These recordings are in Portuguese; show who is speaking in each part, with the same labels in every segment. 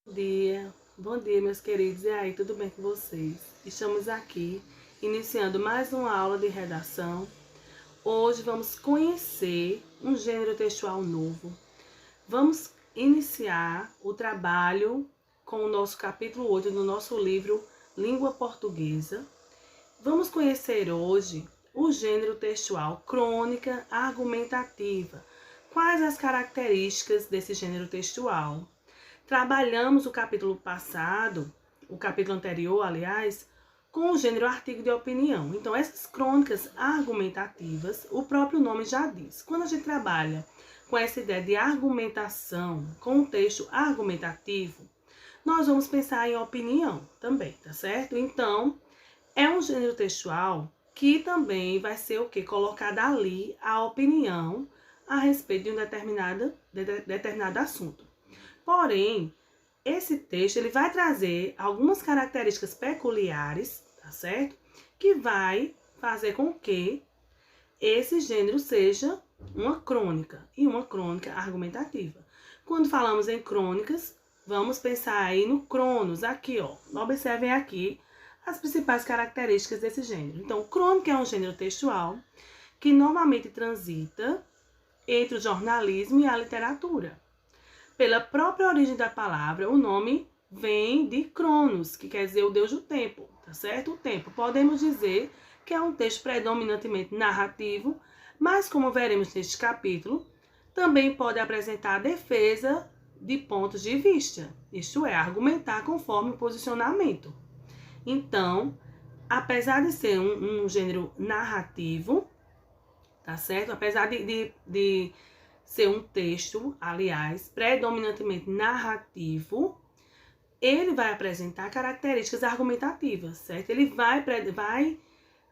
Speaker 1: Bom dia, meus queridos. E aí, tudo bem com vocês? Estamos aqui iniciando mais uma aula de redação. Hoje vamos conhecer um gênero textual novo. Vamos iniciar o trabalho com o nosso capítulo 8 do nosso livro Língua Portuguesa. Vamos conhecer hoje o gênero textual crônica argumentativa. Quais as características desse gênero textual? Trabalhamos o capítulo passado, o capítulo anterior, aliás, com o gênero artigo de opinião. Então, essas crônicas argumentativas, o próprio nome já diz. Quando a gente trabalha com essa ideia de argumentação, com um texto argumentativo, nós vamos pensar em opinião também, tá certo? Então, é um gênero textual que também vai ser o quê? Colocada ali a opinião a respeito de um determinado assunto. Porém, esse texto ele vai trazer algumas características peculiares, tá certo? Que vai fazer com que esse gênero seja uma crônica e uma crônica argumentativa. Quando falamos em crônicas, vamos pensar aí no Cronos, aqui ó. Observem aqui as principais características desse gênero. Então, crônica é um gênero textual que normalmente transita entre o jornalismo e a literatura. Pela própria origem da palavra, o nome vem de Cronos, que quer dizer o deus do tempo, tá certo? O tempo. Podemos dizer que é um texto predominantemente narrativo, mas como veremos neste capítulo, também pode apresentar a defesa de pontos de vista, isto é, argumentar conforme o posicionamento. Então, apesar de ser um gênero narrativo, tá certo? Apesar de ser um texto, aliás, predominantemente narrativo, ele vai apresentar características argumentativas, certo? Ele vai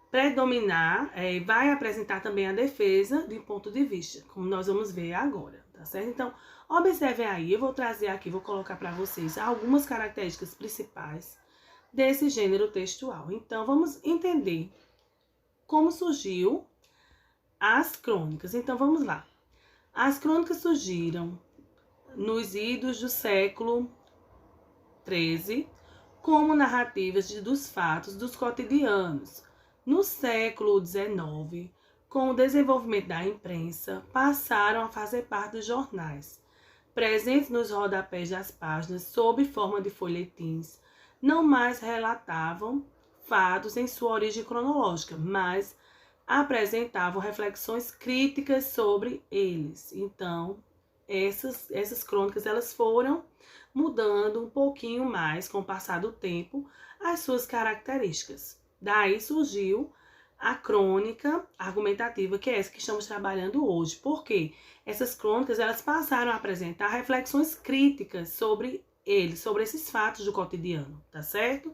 Speaker 1: predominar, vai apresentar também a defesa de ponto de vista, como nós vamos ver agora, tá certo? Então, observem aí, eu vou trazer aqui, vou colocar para vocês algumas características principais desse gênero textual. Então, vamos entender como surgiu as crônicas. Então, vamos lá. As crônicas surgiram nos idos do século XIII como narrativas dos fatos dos cotidianos. No século XIX, com o desenvolvimento da imprensa, passaram a fazer parte dos jornais, presentes nos rodapés das páginas sob forma de folhetins. Não mais relatavam fatos em sua origem cronológica, mas apresentavam reflexões críticas sobre eles. Então, essas crônicas elas foram mudando um pouquinho mais com o passar do tempo as suas características. Daí surgiu a crônica argumentativa, que é essa que estamos trabalhando hoje. Por quê? Essas crônicas elas passaram a apresentar reflexões críticas sobre eles, sobre esses fatos do cotidiano, tá certo?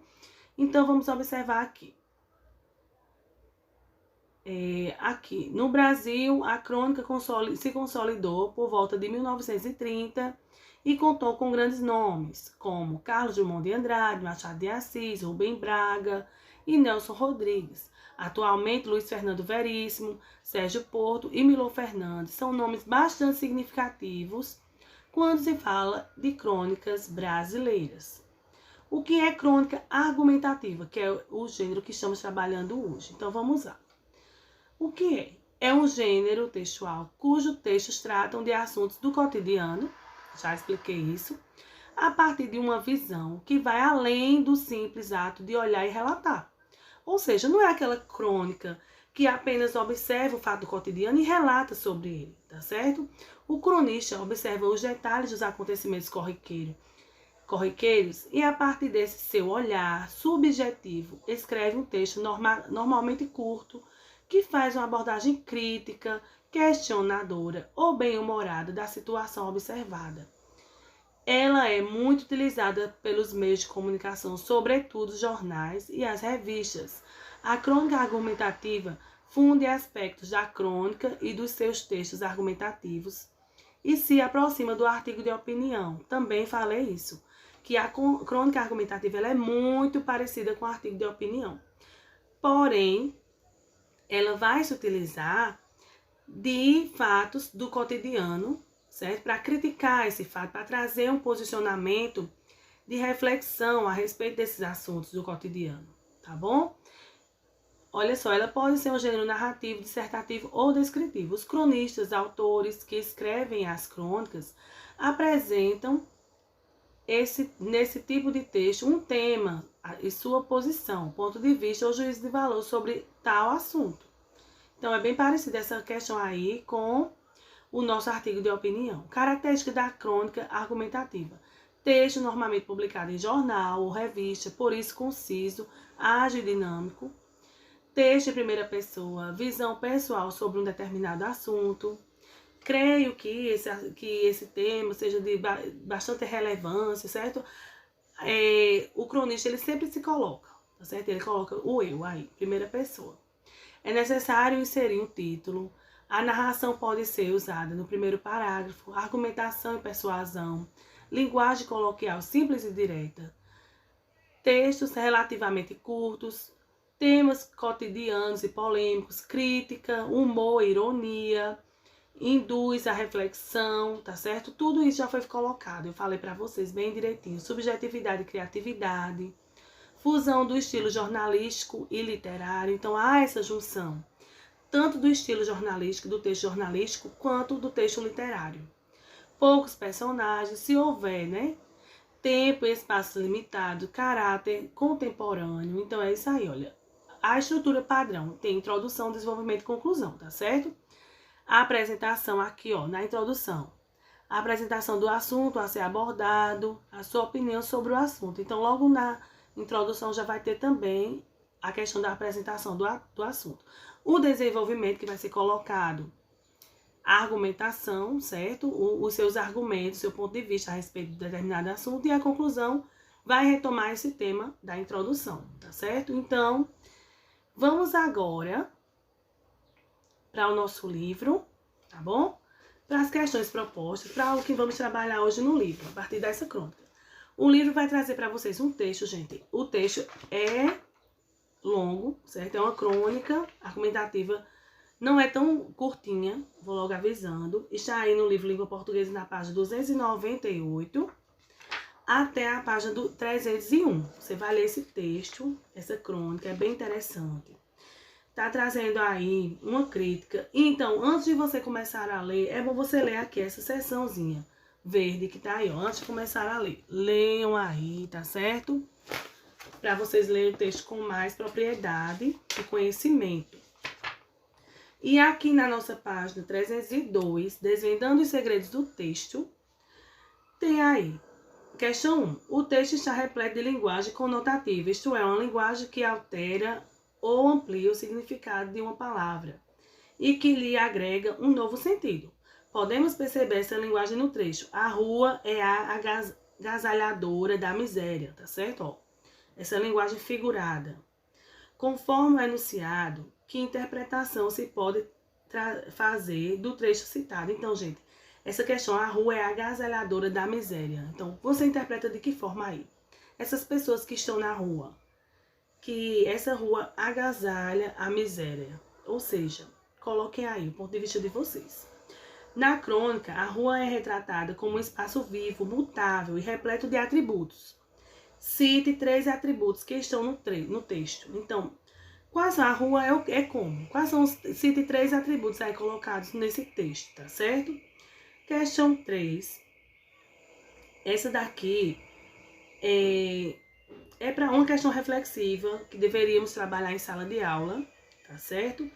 Speaker 1: Então, vamos observar aqui. Aqui no Brasil, a crônica se consolidou por volta de 1930 e contou com grandes nomes, como Carlos Drummond de Andrade, Machado de Assis, Rubem Braga e Nelson Rodrigues. Atualmente, Luiz Fernando Veríssimo, Sérgio Porto e Milor Fernandes são nomes bastante significativos quando se fala de crônicas brasileiras. O que é crônica argumentativa, que é o gênero que estamos trabalhando hoje? Então, vamos lá. O que é? É um gênero textual cujos textos tratam de assuntos do cotidiano, já expliquei isso, a partir de uma visão que vai além do simples ato de olhar e relatar. Ou seja, não é aquela crônica que apenas observa o fato do cotidiano e relata sobre ele, tá certo? O cronista observa os detalhes dos acontecimentos corriqueiros e a partir desse seu olhar subjetivo escreve um texto normalmente curto, que faz uma abordagem crítica, questionadora ou bem-humorada da situação observada. Ela é muito utilizada pelos meios de comunicação, sobretudo os jornais e as revistas. A crônica argumentativa funde aspectos da crônica e dos seus textos argumentativos e se aproxima do artigo de opinião. Também falei isso, que a crônica argumentativa ela é muito parecida com o artigo de opinião. Porém, ela vai se utilizar de fatos do cotidiano, certo? Para criticar esse fato, para trazer um posicionamento de reflexão a respeito desses assuntos do cotidiano, tá bom? Olha só, ela pode ser um gênero narrativo, dissertativo ou descritivo. Os cronistas, autores que escrevem as crônicas, apresentam nesse tipo de texto um tema e sua posição, ponto de vista ou juízo de valor sobre tal assunto. Então, é bem parecido essa questão aí com o nosso artigo de opinião. Característica da crônica argumentativa. Texto normalmente publicado em jornal ou revista, por isso conciso, ágil e dinâmico. Texto em primeira pessoa, visão pessoal sobre um determinado assunto. Creio que esse tema seja de bastante relevância, certo? O cronista, ele sempre se coloca, tá certo? Ele coloca o eu aí, primeira pessoa. É necessário inserir um título. A narração pode ser usada no primeiro parágrafo, argumentação e persuasão, linguagem coloquial simples e direta, textos relativamente curtos, temas cotidianos e polêmicos, crítica, humor, ironia, induz a reflexão, tá certo? Tudo isso já foi colocado, eu falei para vocês bem direitinho. Subjetividade e criatividade, fusão do estilo jornalístico e literário. Então, há essa junção, tanto do estilo jornalístico, do texto jornalístico, quanto do texto literário. Poucos personagens, se houver, né? Tempo e espaço limitado, caráter contemporâneo. Então, é isso aí, olha. A estrutura padrão tem introdução, desenvolvimento e conclusão, tá certo? A apresentação aqui, ó, na introdução. A apresentação do assunto a ser abordado, a sua opinião sobre o assunto. Então, logo na introdução já vai ter também a questão da apresentação do assunto. O desenvolvimento que vai ser colocado, a argumentação, certo? Os seus argumentos, seu ponto de vista a respeito de determinado assunto. E a conclusão vai retomar esse tema da introdução, tá certo? Então, vamos agora para o nosso livro, tá bom? Para as questões propostas, para o que vamos trabalhar hoje no livro, a partir dessa crônica. O livro vai trazer para vocês um texto, gente. O texto é longo, certo? É uma crônica argumentativa, não é tão curtinha, vou logo avisando. Está aí no livro Língua Portuguesa na página 298 até a página 301. Você vai ler esse texto, essa crônica, é bem interessante. Tá trazendo aí uma crítica. Então, antes de você começar a ler, é bom você ler aqui essa seçãozinha verde que tá aí, ó. Antes de começar a ler, leiam aí, tá certo? Para vocês lerem o texto com mais propriedade e conhecimento. E aqui na nossa página 302, Desvendando os Segredos do Texto, tem aí, questão 1. O texto está repleto de linguagem conotativa, isto é, uma linguagem que altera ou amplia o significado de uma palavra e que lhe agrega um novo sentido. Podemos perceber essa linguagem no trecho. A rua é a agasalhadora da miséria, tá certo? Ó, essa linguagem figurada. Conforme o enunciado, que interpretação se pode fazer do trecho citado? Então, gente, essa questão, a rua é a agasalhadora da miséria. Então, você interpreta de que forma aí? Essas pessoas que estão na rua, que essa rua agasalha a miséria. Ou seja, coloquem aí o ponto de vista de vocês. Na crônica, a rua é retratada como um espaço vivo, mutável e repleto de atributos. Cite 3 atributos que estão no texto. Então, quais são? A rua é como? Quais são cite 3 atributos aí colocados nesse texto, tá certo? Questão 3. Essa daqui é para uma questão reflexiva que deveríamos trabalhar em sala de aula, tá certo?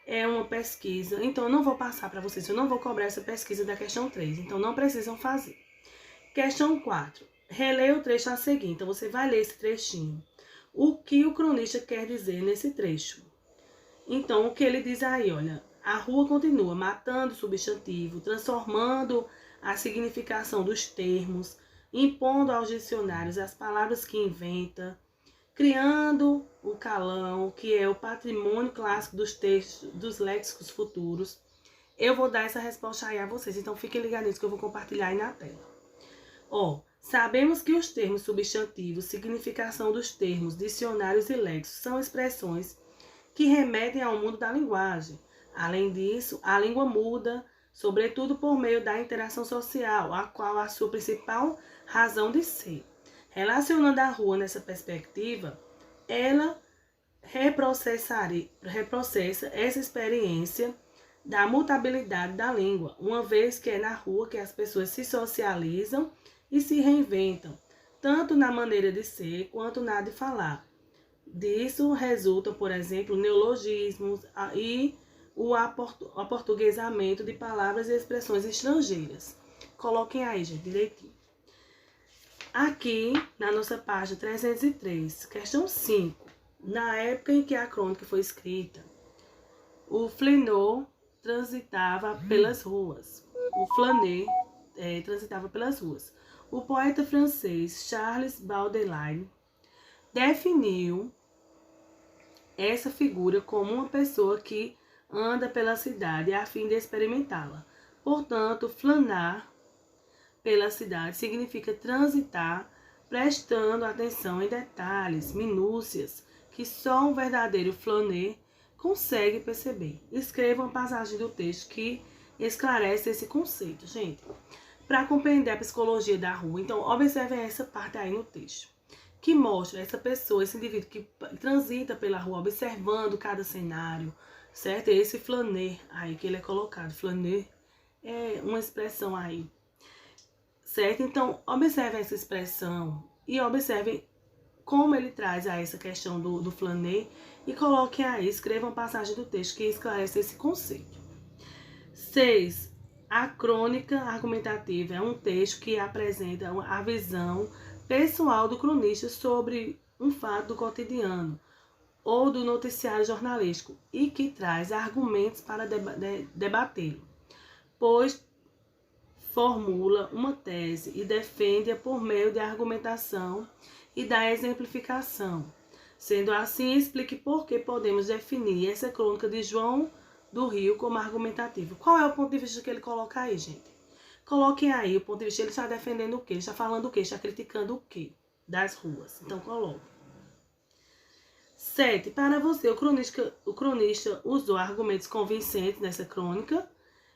Speaker 1: É uma pesquisa, então eu não vou passar para vocês, eu não vou cobrar essa pesquisa da questão 3, então não precisam fazer. Questão 4. Releia o trecho a seguir, então você vai ler esse trechinho. O que o cronista quer dizer nesse trecho? Então, o que ele diz aí, olha, a rua continua matando o substantivo, transformando a significação dos termos, impondo aos dicionários as palavras que inventa, criando o calão, que é o patrimônio clássico dos textos, dos léxicos futuros. Eu vou dar essa resposta aí a vocês, então fiquem ligados que eu vou compartilhar aí na tela. Ó, sabemos que os termos substantivos, significação dos termos, dicionários e léxicos são expressões que remetem ao mundo da linguagem. Além disso, a língua muda, sobretudo por meio da interação social, a qual a sua principal razão de ser. Relacionando a rua nessa perspectiva, ela reprocessa essa experiência da mutabilidade da língua, uma vez que é na rua que as pessoas se socializam e se reinventam, tanto na maneira de ser quanto na de falar. Disso resultam, por exemplo, neologismos e o aportuguesamento de palavras e expressões estrangeiras. Coloquem aí, gente, direitinho. Aqui, na nossa página 303, questão 5. Na época em que a crônica foi escrita, o Flaneur transitava pelas ruas. Transitava pelas ruas. O poeta francês Charles Baudelaire definiu essa figura como uma pessoa que anda pela cidade a fim de experimentá-la. Portanto, flanar pela cidade significa transitar, prestando atenção em detalhes, minúcias, que só um verdadeiro flaneur consegue perceber. Escreva uma passagem do texto que esclarece esse conceito, gente. Para compreender a psicologia da rua, então observem essa parte aí no texto, que mostra essa pessoa, esse indivíduo que transita pela rua, observando cada cenário, certo? É esse flaneur aí que ele é colocado. Flaneur é uma expressão aí, certo? Então, observem essa expressão e observem como ele traz a essa questão do flaneur e coloquem aí, escrevam uma passagem do texto que esclarece esse conceito. 6. A crônica argumentativa é um texto que apresenta a visão pessoal do cronista sobre um fato do cotidiano ou do noticiário jornalístico e que traz argumentos para debatê-lo, pois formula uma tese e defende-a por meio de argumentação e da exemplificação. Sendo assim, explique por que podemos definir essa crônica de João do Rio como argumentativa. Qual é o ponto de vista que ele coloca aí, gente? Coloquem aí o ponto de vista. Ele está defendendo o quê? Ele está falando o quê? Está criticando o quê? Das ruas. Então, coloque. 7. Para você, o cronista usou argumentos convincentes nessa crônica.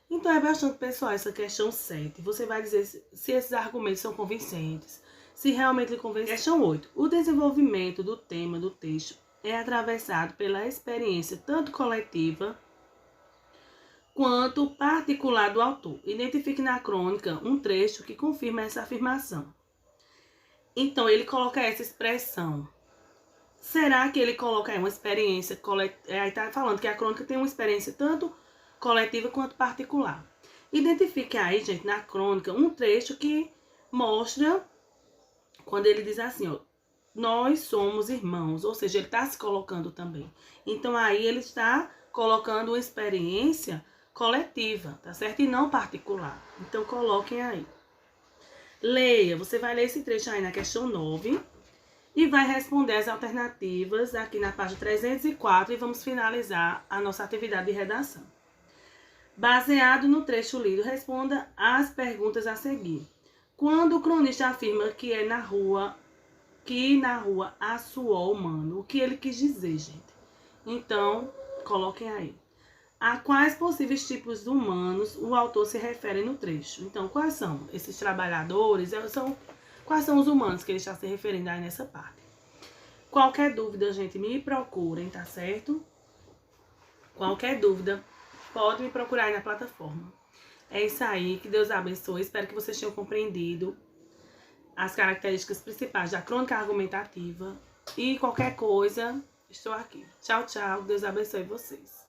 Speaker 1: Então, é bastante pessoal essa questão 7. Você vai dizer se esses argumentos são convincentes, se realmente lhe convence. Questão 8. O desenvolvimento do tema do texto é atravessado pela experiência tanto coletiva quanto particular do autor. Identifique na crônica um trecho que confirma essa afirmação. Então, ele coloca essa expressão. Será que ele coloca aí uma experiência coletiva? Aí está falando que a crônica tem uma experiência tanto coletiva quanto particular. Identifique aí, gente, na crônica, um trecho que mostra, quando ele diz assim, ó, nós somos irmãos, ou seja, ele está se colocando também. Então, aí ele está colocando uma experiência coletiva, tá certo? E não particular. Então, coloquem aí. Leia, você vai ler esse trecho aí na questão 9 e vai responder as alternativas aqui na página 304 e vamos finalizar a nossa atividade de redação. Baseado no trecho lido, responda as perguntas a seguir. Quando o cronista afirma que na rua há suor humano, o que ele quis dizer, gente? Então, coloquem aí. A quais possíveis tipos humanos o autor se refere no trecho? Então, quais são esses trabalhadores? Quais são os humanos que ele está se referindo aí nessa parte? Qualquer dúvida, gente, me procurem, tá certo? Qualquer dúvida, pode me procurar aí na plataforma. É isso aí, que Deus abençoe. Espero que vocês tenham compreendido as características principais da crônica argumentativa. E qualquer coisa, estou aqui. Tchau, tchau. Deus abençoe vocês.